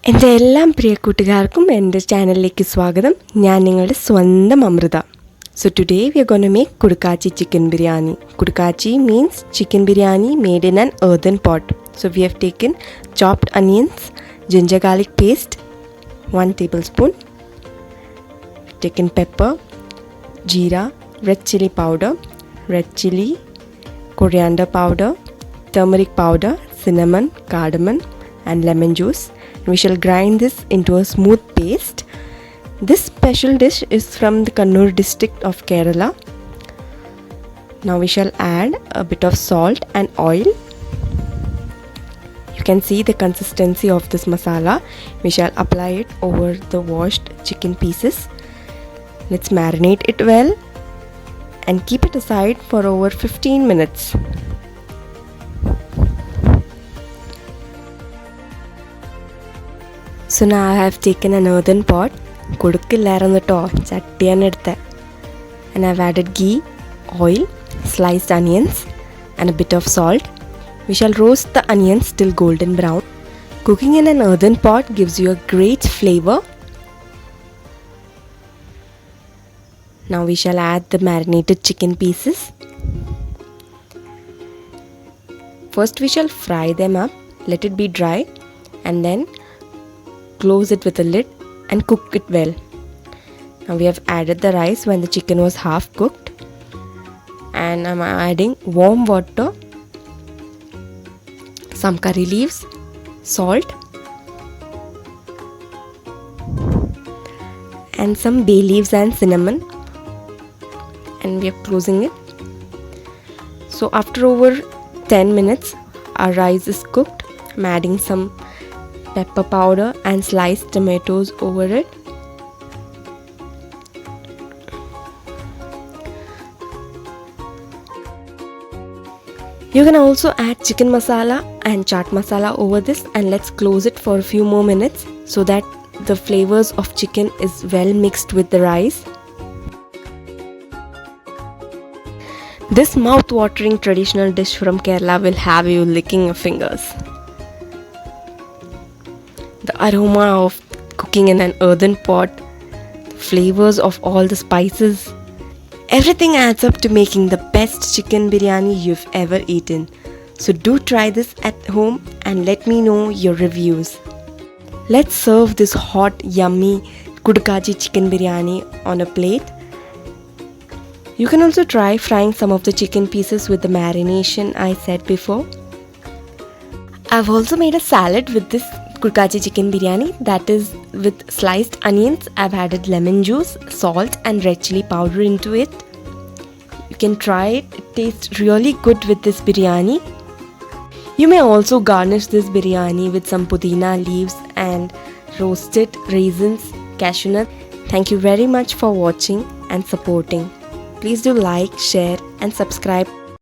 എൻ്റെ എല്ലാ പ്രിയ കൂട്ടുകാർക്കും എൻ്റെ ചാനലിലേക്ക് സ്വാഗതം. ഞാൻ നിങ്ങളുടെ സ്വന്തം Amrita. So today we are going to make Kudukkachi Chicken Biryani. Kudukkachi means chicken biryani made in an earthen pot. So we have taken chopped onions, ginger garlic paste, 1 tablespoon. Taken pepper, jeera, red chili powder, red chili, coriander powder, turmeric powder, cinnamon, cardamom and lemon juice. We shall grind this into a smooth paste. This special dish is from the Kannur district of Kerala. Now we shall add a bit of salt and oil. You can see the consistency of this masala. We shall apply it over the washed chicken pieces. Let's marinate it well and keep it aside for over 15 minutes. So now I have taken an earthen pot. കൊടുക്കില്ലായിരുന്നു കേട്ടോ, ചട്ടിയാണ് എടുത്തത്. And I've added ghee, oil, sliced onions and a bit of salt. We shall roast the onions till golden brown. Cooking in an earthen pot gives you a great flavor. Now we shall add the marinated chicken pieces. First we shall fry them up, let it be dry, and then close it with a lid and cook it well. Now we have added the rice when the chicken was half cooked, and I'm adding warm water, some curry leaves, salt and some bay leaves and cinnamon, and we are closing it. So after over 10 minutes our rice is cooked. I'm adding some pepper powder and sliced tomatoes over it. You can also add chicken masala and chaat masala over this, and let's close it for a few more minutes so that the flavors of chicken is well mixed with the rice. This mouth-watering traditional dish from Kerala will have you licking your fingers. The aroma of cooking in an earthen pot, the flavors of all the spices, everything adds up to making the best chicken biryani you've ever eaten. So do try this at home and let me know your reviews. Let's serve this hot, yummy Kudukkachi Chicken Biryani on a plate. You can also try frying some of the chicken pieces with the marination I said before. I've also made a salad with this Kudukkachi Chicken Biryani, that is with sliced onions. I've added lemon juice, salt and red chili powder into it. You can try it. It tastes really good with this biryani. You may also garnish this biryani with some pudina leaves and roasted raisins, cashew nuts. Thank you very much for watching and supporting. Please do like, share and subscribe.